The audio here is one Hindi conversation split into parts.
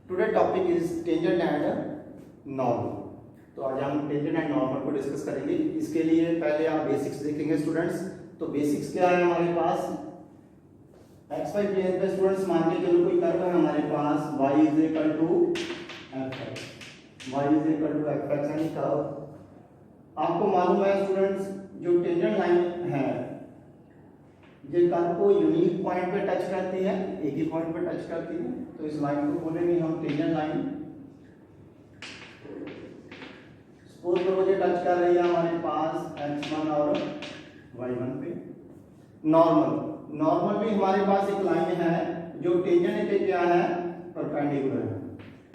Today topic is tangent and normal. तो आज हम टेंजेंट एंड नॉर्मल को डिस्कस करेंगे। इसके लिए पहले आप बेसिक्स देखेंगे स्टूडेंट्स। तो बेसिक्स क्या है हमारे पास, एक्स वाई प्लेन पे स्टूडेंट्स मान के चलो कोई कर्व है हमारे पास y is equal to fx, y is equal to fx यानी कर्व। आपको मालूम है स्टूडेंट्स जो टेंजेंट लाइन है ये कर्व को यूनिक पॉइंट पे टच करती है, एक ही पॉइंट पे टच करती है। तो इस लाइन को बोलेंगे हम टेंजेंट लाइन। सपोज करो ये टच कर रही है हमारे पास x1 और y1 पे। नॉर्मल भी हमारे पास एक लाइन है जो टेंजेंट पे क्या है, परपेंडिकुलर है।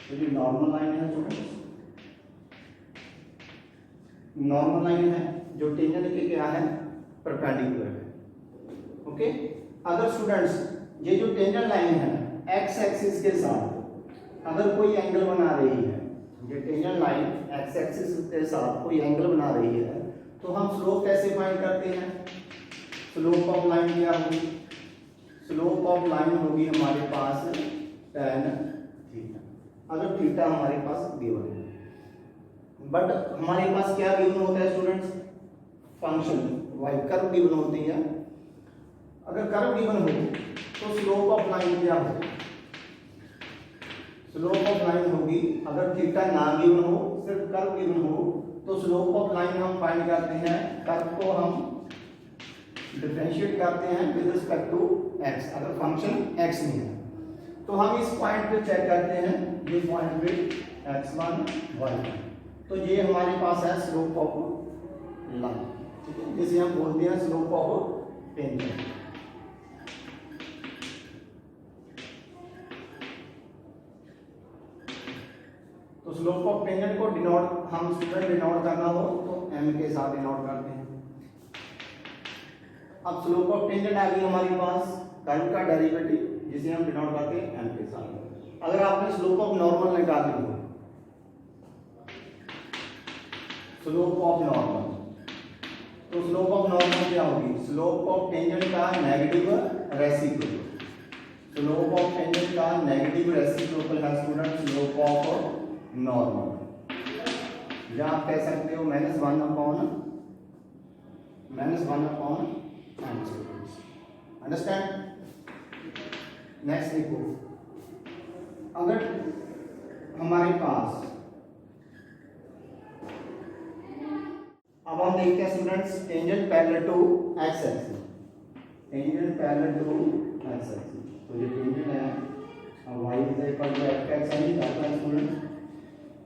तो ये नॉर्मल लाइन है स्टूडेंट्स, नॉर्मल लाइन है जो टेंजेंट पे क्या है, परपेंडिकुलर है। ओके अगर स्टूडेंट्स ये जो टेंजेंट लाइन है x एक्सिस के साथ अगर कोई एंगल बना रही है, ये टेंजेंट लाइन x एक्सिस के साथ कोई एंगल बना रही है, तो हम स्लोप कैसे फाइंड करते हैं? स्लोप ऑफ लाइन क्या होगी? स्लोप ऑफ लाइन होगी हमारे पास tan थीटा, अगर थीटा हमारे पास गिवन है। बट हमारे पास क्या गिवन होता है students? Function y curve given होती है। अगर कर्व गिवन हो तो स्लोप ऑफ लाइन क्या होगी? स्लोप ऑफ लाइन होगी, अगर थीटा ना गिवन हो सिर्फ कर्व गिवन हो तो स्लोप ऑफ लाइन हम फाइंड करते हैं, कर्व को हम डिफरेंशिएट करते हैं विद रिस्पेक्ट टू x। अगर फंक्शन x नहीं है तो हम इस पॉइंट पे चेक करते हैं, ये पॉइंट पे x1 y1, तो ये हमारे पास है स्लोप ऑफ लाइन, ठीक है, जिसे हम बोलते हैं स्लोप ऑफ टेंजेंट। तो स्लोप ऑफ टेंजेंट को डिनोट हम स्टूडेंट डिनोट करना हो तो m के साथ डिनोट करते हैं। अब स्लोप ऑफ टेंजेंट आ गई हमारे पास कर्व का डेरिवेटिव जिसे हम डिनोट करते हैं m के साथ। अगर आपने स्लोप ऑफ नॉर्मल निकालनी हो, स्लोप ऑफ नॉर्मल, तो स्लोप ऑफ नॉर्मल क्या होगी? स्लोप ऑफ टेंजेंट का negative reciprocal. Slope of tangent का नेगेटिव रेसिप्रोकल है स्टूडेंट स्लोप ऑफ नॉर्मल, या आप कह सकते हो -1 अपॉन अंडरस्टैंड। नेक्स्ट देखो, अगर हमारे पास अब हम देखते हैं students tangent parallel to X axis, tangent parallel to X axis. तो ये टेंजेंट है और y is equal to fx यानी करता है स्टूडेंट।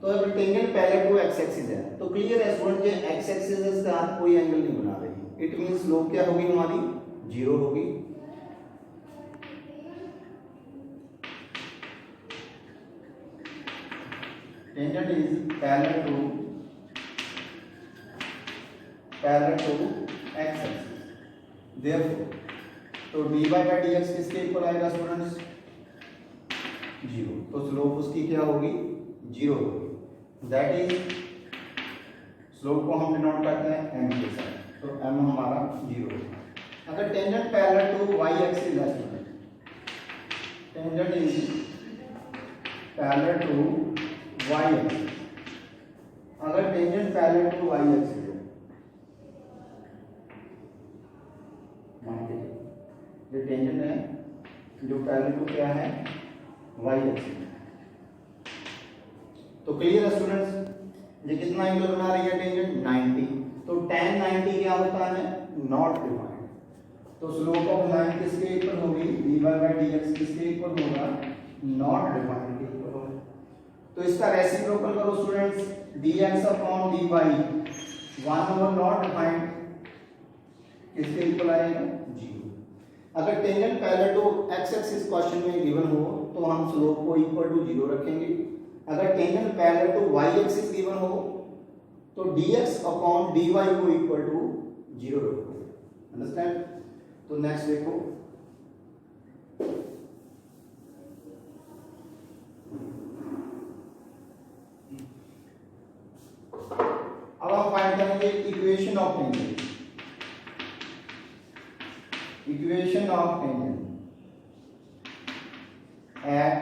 तो अगर tangent parallel to X axis है तो क्लियर है स्टूडेंट ये एक्स एक्सिस के साथ कोई एंगल नहीं बना रही। इट मींस स्लोप क्या होगी हमारी? 0 होगी। Tangent is parallel to X axis, therefore तो dy बाय dx किसके इक्वल आएगा स्टूडेंट्स? 0। तो स्लोप उसकी क्या होगी? 0 होगी। दैट इज स्लोप को हम डिनोट करते हैं m के साथ, तो m हमारा 0 होगा। अगर tangent parallel to y axis है student, tangent is parallel to y axis, अगर tangent parallel to y axis है, मान लीजिए ये टेंजेंट है जो पैरेलल टू क्या है? y axis. तो क्लियर है स्टूडेंट्स ये कितना एंगल बना रही है टेंजेंट? 90। तो tan 90 क्या होता है? Not defined. तो स्लोप ऑफ लाइन किसके इक्वल होगी? dy बाय dx किसके इक्वल होगा? नॉट डिफाइंड के इक्वल होगा। तो इसका रेसिप्रोकल करो students, dx upon dy 1 over not defined किसके इक्वल आएगा? 0। अगर tangent parallel to x axis question में गिवन हो तो हम स्लोप को इक्वल टू 0 रखेंगे। अगर tangent parallel to y axis given हो तो dx अपॉन dy को इक्वल टू 0 रखो। अंडरस्टैंड? तो नेक्स्ट देखो, अब हम फाइंड करेंगे equation of tangent. Equation of tangent at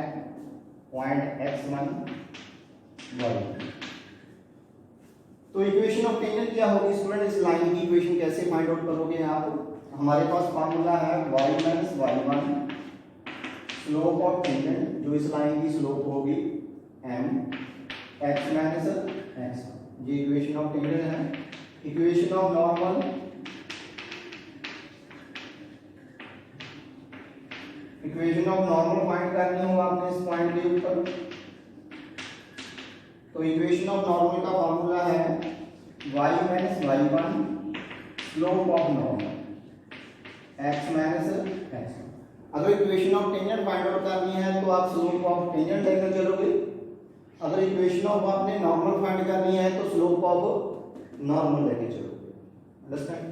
point x1 y। तो इक्वेशन ऑफ टेंजेंट क्या होगी स्टूडेंट? इस लाइन की इक्वेशन कैसे फाइंड आउट करोगे? आप हमारे पास फार्मूला है y minus y1 slope of tangent, जो इस लाइन की स्लोप होगी m x माइनस x1। ये इक्वेशन ऑफ टेंजेंट है। Equation of normal, equation of normal find करनी होगा आपने इस पॉइंट के ऊपर। तो इक्वेशन ऑफ नॉर्मल का फार्मूला है y minus y1 slope of normal x minus x1। अगर equation of tangent find out करनी है तो आप स्लोप ऑफ टेंजेंट लेकर चलोगे। अगर इक्वेशन ऑफ आपने नॉर्मल फाइंड करनी है तो स्लोप ऑफ नॉर्मल लेके चलोगे। Understand?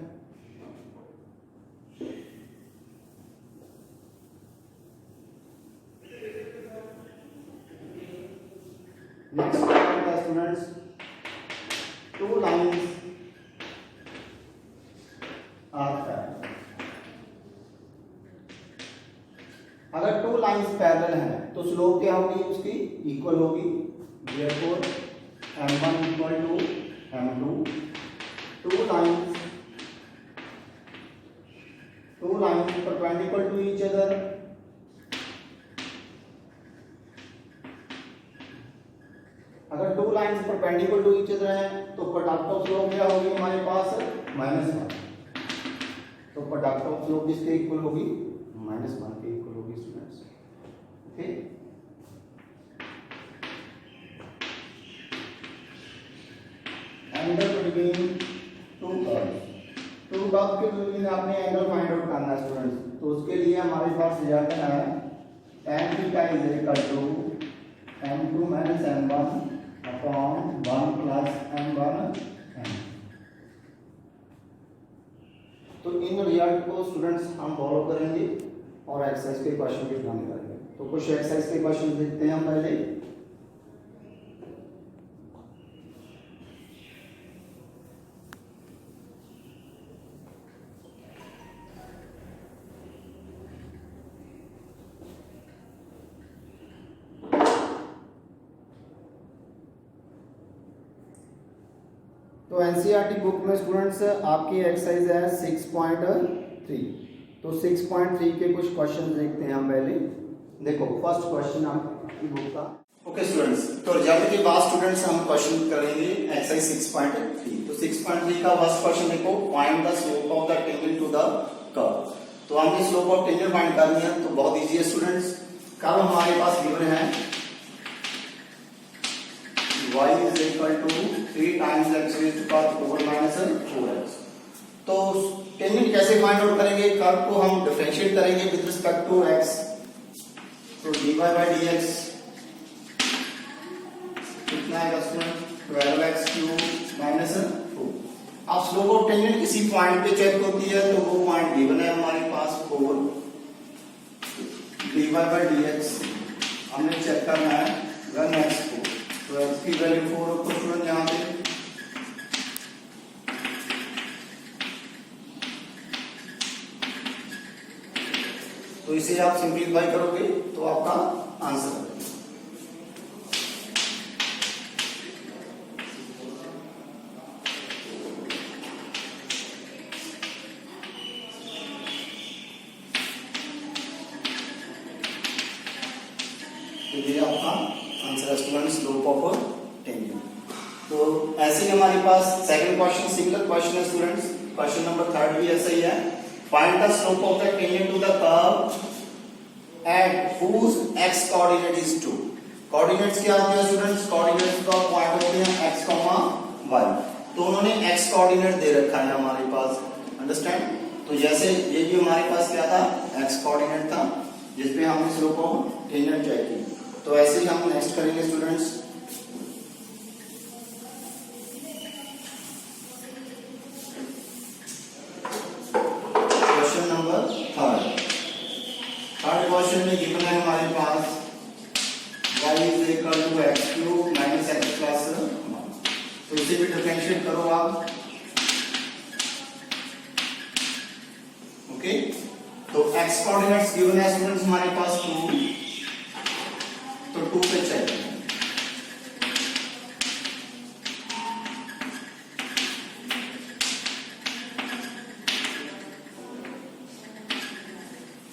Next students, two lines are parallel. अगर टू लाइंस पैरेलल हैं तो स्लोप क्या होगी? उसकी इक्वल होगी। therefore m1 equal to m2। Two lines perpendicular to each other, अगर two lines perpendicular to each other हैं तो प्रोडक्ट ऑफ स्लोप क्या होगी हमारे पास? -1। तो प्रोडक्ट ऑफ स्लोप किसके इक्वल होगी? -1 के इक्वल होगी students. Okay, angle between two curves. Two curve के बिटवीन आपने एंगल फाइंड आउट करना है स्टूडेंट्स। तो उसके लिए हमारे पास रिजल्ट है tan theta is equal to m2 minus m1 upon 1 plus m1 m। तो इन रिजल्ट को स्टूडेंट्स हम फॉलो करेंगे और एक्सरसाइज के क्वेश्चन भी बनाने करेंगे। तो कुछ एक्सरसाइज के क्वेश्चन देखते हैं हम पहले। तो एनसीईआरटी बुक में स्टूडेंट्स आपकी एक्सरसाइज है 6.3। तो 6.3 के कुछ क्वेश्चन देखते हैं हम पहले। देखो फर्स्ट क्वेश्चन आपकी बुक का। ओके स्टूडेंट्स, तो रिजल्ट के बाद स्टूडेंट्स हम क्वेश्चन करेंगे एक्सरसाइज 6.3। तो 6.3 का फर्स्ट क्वेश्चन देखो, find the slope of the tangent to the curve. तो हमने स्लोप ऑफ टेंजेंट फाइंड करनी है। तो बहुत इजी है स्टूडेंट्स। कर्व हमारे पास गिवन है y is equal to 3 times x raised to power 4 minus 4x। तो टेंजेंट कैसे फाइंड आउट करेंगे? कर्व को हम डिफरेंशिएट करेंगे विद रिस्पेक्ट टू x। तो dy by dx कितना आएगा स्टूडेंट? 12x cube minus 4। अब स्लोप ऑफ टेंजेंट किसी पॉइंट पे चेक होती है तो वो पॉइंट गिवन है हमारे पास 4। dy by dx हमने चेक करना है 1x 4। तो x की वैल्यू 4 रखो स्टूडेंट यहाँ पे। तो इसे आप सिंपलीफाई करोगे तो आपका आंसर है। तो ये आपका आंसर है स्टूडेंट, स्लोप ऑफ टेंजेंट। तो ऐसे ही हमारे पास सेकंड क्वेश्चन सिमिलर क्वेश्चन है स्टूडेंट्स। क्वेश्चन नंबर 3 भी ऐसा ही है। Find the slope of the tangent to the curve at whose x coordinate is 2। Coordinates क्या होते हैं स्टूडेंट्स? कोऑर्डिनेट्स का पॉइंट होते हैं x, y। तो उन्होंने x कोऑर्डिनेट दे रखा है हमारे पास। अंडरस्टैंड? तो जैसे ये भी हमारे पास क्या था? x कोऑर्डिनेट था जिसपे हमने स्लोप ऑफ टेंजेंट चेक की। तो ऐसे ही हम नेक्स्ट करेंगे students. Question number 3। Third question में गिवन है हमारे पास y is equal to x cube minus x plus 1। तो इसे भी डिफरेंशिएट करो आप। ओके, तो x कोऑर्डिनेट्स गिवन है स्टूडेंट्स हमारे पास 2। तो 2 पे चेक।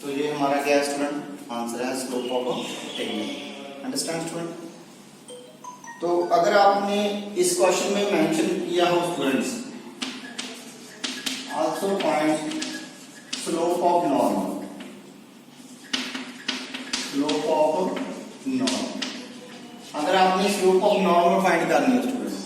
तो ये हमारा क्या है स्टूडेंट, आंसर है slope of tangent. Understand student. तो अगर आपने इस क्वेश्चन में मेंशन किया हो students, also find slope of normal, slope of normal. अगर आपने स्लोप ऑफ नॉर्मल फाइंड करनी है स्टूडेंट,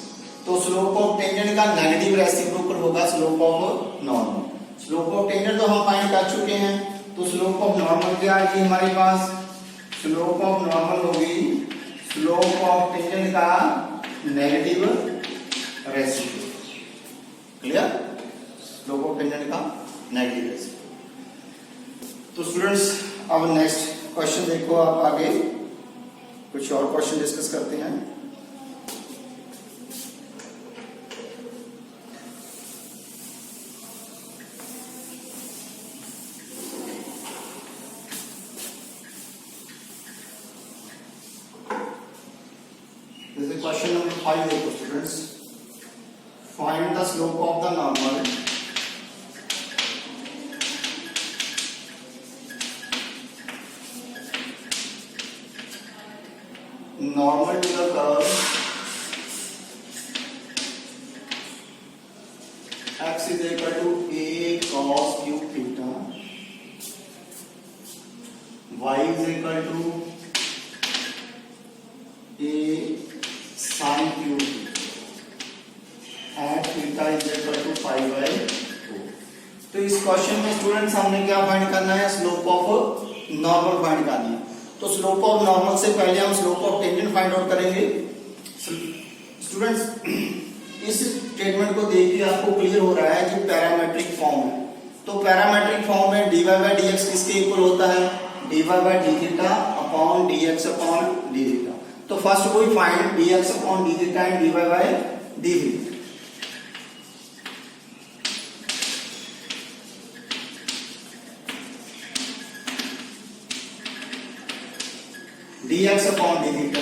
तो स्लोप ऑफ टेंजेंट का नेगेटिव रेसिप्रोकल होगा slope of normal. Slope of tangent तो हम फाइंड कर चुके हैं, तो स्लोप ऑफ नॉर्मल क्या आएगी हमारे पास, स्लोप ऑफ नॉर्मल होगी स्लोप ऑफ टेंजेंट का negative reciprocal. Clear, slope of tangent का नेगेटिव रेसिप्रोकल। तो स्टूडेंट्स अब नेक्स्ट क्वेश्चन देखो, आप आगे कुछ और क्वेश्चन डिस्कस करते हैं। जैसे क्वेश्चन नंबर 5 देखो students, find the slope of the normal normal to the curve x is equal to a cos cube theta, y is equal to a sin cube and theta is equal to pi by 2। तो इस क्वेश्चन में स्टूडेंट्स हमने क्या फाइंड करना है, स्लोप ऑफ नॉर्मल फाइंड करनी है। तो स्लोप ऑफ नॉर्मल से पहले हम slope of tangent find out करेंगे। स्टूडेंट्स इस स्टेटमेंट को देख के आपको क्लियर हो रहा है कि पैरामेट्रिक फॉर्म है। तो पैरामेट्रिक फॉर्म में dy by dx किसके इक्वल होता है, dy by d theta upon dx upon d theta। तो first we find dx upon d theta and dy by d theta। dx upon d theta,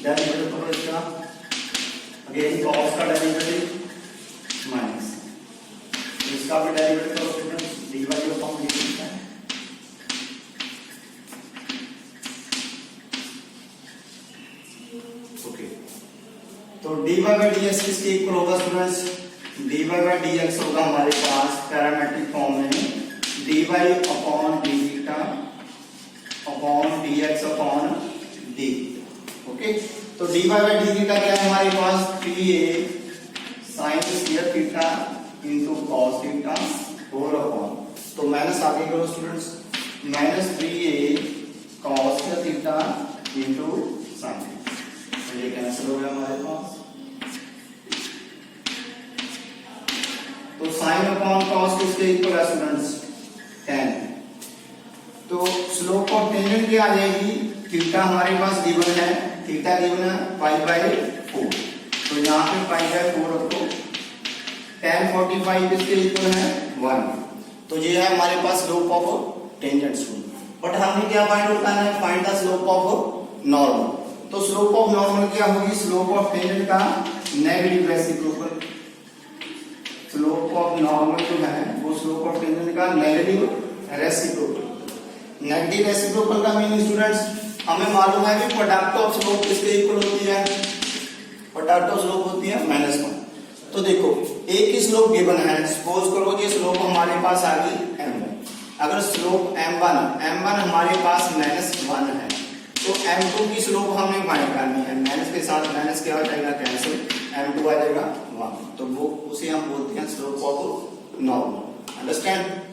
derivative करो इसका, अगेन cos का डेरिवेटिव माइनस इसका भी डेरिवेटिव करो students, dy upon d theta। Okay, तो dy by dx किसके इक्वल होगा स्टूडेंट्स, dy by dx होगा हमारे पास पैरामेट्रिक फॉर्म में dy upon d theta upon dx upon d। Okay, तो dy by d theta क्या है हमारे पास, 3a sin square theta into cos theta whole upon, तो माइनस आगे करो students, minus 3a cos square theta into sin theta. तो ये कैंसिल हो गया हमारे पास। तो sin अपॉन cos किसके इक्वल है स्टूडेंट्स, 10। तो स्लोप ऑफ टेंजेंट क्या आ जाएगी, थीटा हमारे पास गिवन है, थीटा गिवन है पाई बाय 4। तो यहाँ पे पाई बाय 4 रखो, tan 45 किसके इक्वल है 1। तो ये है हमारे पास slope of tangent student. But हमने क्या फाइंड आउट करना है, find the slope of normal. तो स्लोप ऑफ नॉर्मल क्या होगी, स्लोप ऑफ टेंजेंट का negative reciprocal. Slope of normal जो है वो स्लोप ऑफ टेंजेंट का नेगेटिव रेसिप्रोकल। नेगेटिव रेसिप्रोकल का मीनिंग स्टूडेंट्स हमें मालूम है कि प्रोडक्ट ऑफ स्लोप किसके इक्वल होती है, प्रोडक्ट ऑफ स्लोप होती है -1। तो देखो एक ही स्लोप गिवन है, सपोज करो कि स्लोप हमारे पास आ गई m1। अगर स्लोप m1 हमारे पास -1 है, तो m2 की स्लोप हमें फाइंड करनी है। माइनस के साथ माइनस क्या हो जाएगा, कैंसिल, m2 आ जाएगा 1। तो वो उसे हम बोलते हैं स्लोप ऑफ नॉर्मल। अंडरस्टैंड।